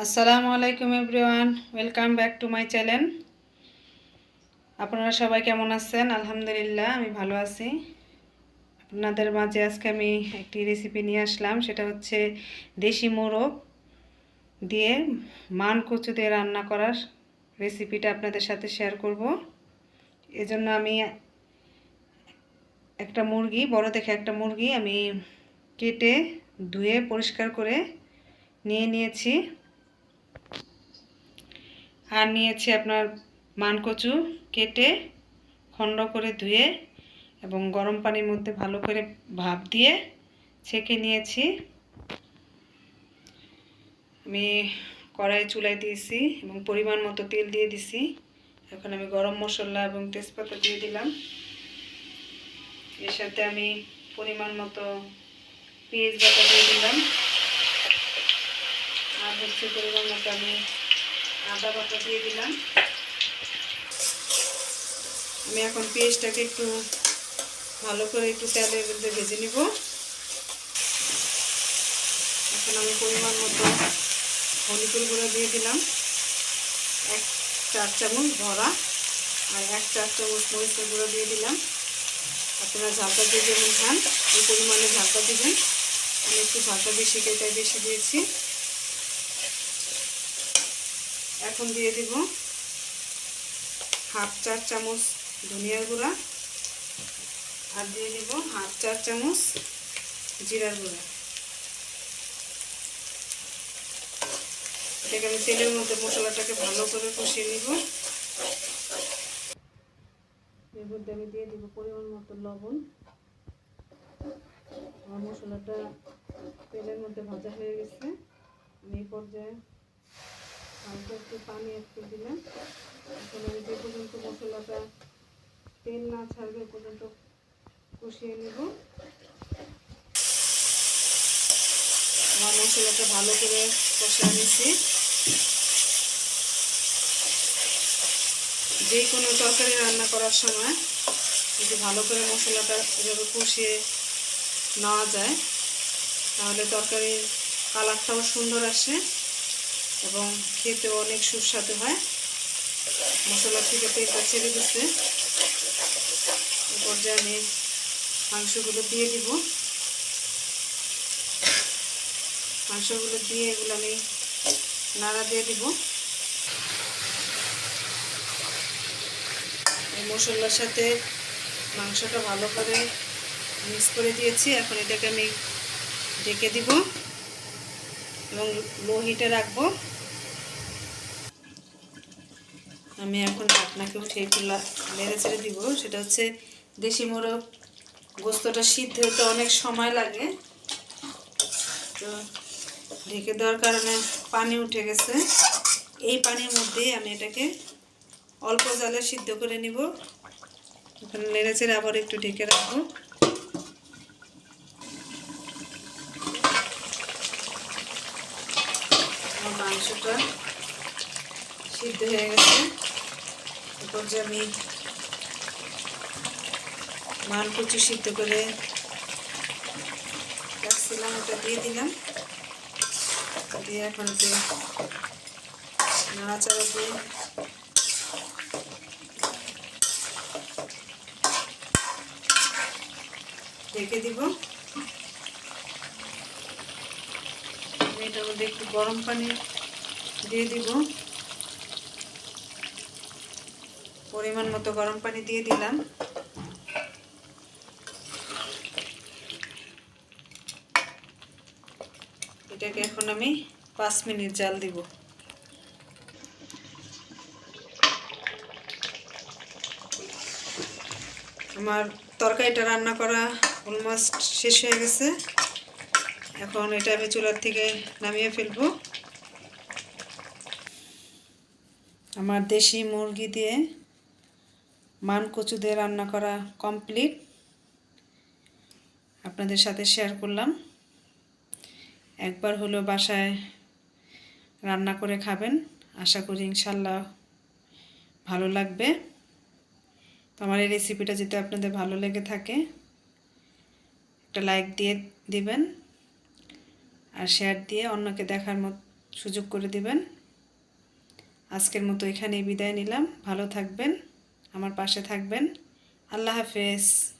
আসসালামু আলাইকুম everyone, welcome back to my channel. আপনারা সবাই কেমন আছেন? আলহামদুলিল্লাহ, আমি ভালো আছি। আপনাদের মাঝে আজকে আমি একটি রেসিপি নিয়ে আসলাম, সেটা হচ্ছে দেশি মোরগ দিয়ে মান কচু দিয়ে রান্না করার রেসিপিটা আপনাদের সাথে শেয়ার করব। এজন্য আমি একটা মুরগি, বড় দেখে একটা মুরগি আমি কেটে ধুয়ে পরিষ্কার করে নিয়ে নিয়েছি। আর নিয়েছি আপনার মানকচু কেটে খণ্ড করে ধুয়ে এবং গরম পানির মধ্যে ভালো করে ভাপ দিয়ে ছেঁকে নিয়েছি। আমি কড়াই চুলায় দিয়েছি এবং পরিমাণ মতো তেল দিয়ে দিছি। এখন আমি গরম মশলা এবং তেজপাতা দিয়ে দিলাম। এর সাথে আমি পরিমাণ মতো পেঁয়াজ বাটা দিয়ে দিলাম। আর হচ্ছে পরিমাণ মতো আমি আদা বাটা দিয়ে দিলাম। আমি এখন পেঁয়াজটাকে একটু ভালো করে একটু তেলের মধ্যে ভেজে নিব। এখন আমি পরিমাণ মতো হলুদের গুঁড়ো দিয়ে দিলাম 1 চা-চামচ ভরা, আর 1 চা-চামচ মরিচের গুঁড়ো দিয়ে দিলাম। আপনারা ঝালটা দিয়ে যেমন খান ওই পরিমাণে ঝালটা দিবেন। আমি একটু ঝালটা বেশি খাই তাই বেশি দিয়েছি। এখন দিয়ে দিব 1/2 চা-চামচ ধনিয়ার গুঁড়া, আর দিয়ে দিব 1/2 চা-চামচ জিরার গুঁড়া। এটাকে আমি তেলের মধ্যে মশলাটাকে ভালো করে কষিয়ে নিব। এর মধ্যে আমি দিয়ে দিব পরিমাণ মতো লবণ। আমার মশলাটা তেলের মধ্যে ভাজা হয়ে গেছে। আমি এই পর্যায়ে হালকা একটু পানি অ্যাড করে দিলাম। এখন আমি যে পর্যন্ত মশলাটা তেল না ছাড়বে পর্যন্ত কষিয়ে নেব। আমার মশলাটা ভালো করে কষিয়ে নিচ্ছি। যে কোনো তরকারি রান্না করার সময় যদি ভালো করে মশলাটা এভাবে কষিয়ে নেওয়া যায় তাহলে তরকারির কালারটাও সুন্দর আসে এবং খেতেও অনেক সুস্বাদু হয়। মশলা থেকে তেলটা ছেড়ে দিচ্ছে। এই পর্যায়ে আমি মাংসগুলো দিয়ে দিব। মাংসগুলো দিয়ে এগুলো আমি নাড়া দিয়ে দিব। এই মশলার সাথে মাংসটা ভালো করে মিক্স করে দিয়েছি। এখন এটাকে আমি ঢেকে দিব এবং লো হিটে রাখবো। আমি এখন ঢাকনাকে উঠে একটু নেড়ে ছেড়ে দিব। সেটা হচ্ছে দেশি মোরগ গোস্তটা সিদ্ধ হতে অনেক সময় লাগে, তো ঢেকে দেওয়ার কারণে পানি উঠে গেছে। এই পানির মধ্যে আমি এটাকে অল্প জালে সিদ্ধ করে নিব। এখন নেড়ে ছেড়ে আবার একটু ঢেকে রাখবো। আমার মাংসটা সিদ্ধ হয়ে গেছে। এরপর যে আমি মানকচু সিদ্ধ করে রাখছিলাম ওটা দিয়ে দিলাম। দিয়ে এখন একটু নাড়াচাড়া দিয়ে ঢেকে দিব। এটার মধ্যে একটু গরম পানি দিয়ে দিব। পরিমাণ মতো গরম পানি দিয়ে দিলাম। এটাকে এখন আমি 5 মিনিট জাল দিব। আমার তরকারিটা রান্না করা অলমোস্ট শেষ হয়ে গেছে। এখন এটা আমি চুলার থেকে নামিয়ে ফেলবো। আমার দেশি মুরগি দিয়ে মানকচু দিয়ে রান্না করা কমপ্লিট। আপনাদের সাথে শেয়ার করলাম। একবার হলো বাসায় রান্না করে খাবেন, আশা করি ইনশাল্লাহ ভালো লাগবে। তো আমার এই রেসিপিটা যদি আপনাদের ভালো লেগে থাকে একটা লাইক দিয়ে দিবেন আর শেয়ার দিয়ে অন্যকে দেখার সুযোগ করে দিবেন। আজকের মতো এখানেই বিদায় নিলাম। ভালো থাকবেন, আমার পাশে থাকবেন। আল্লাহ হাফেজ।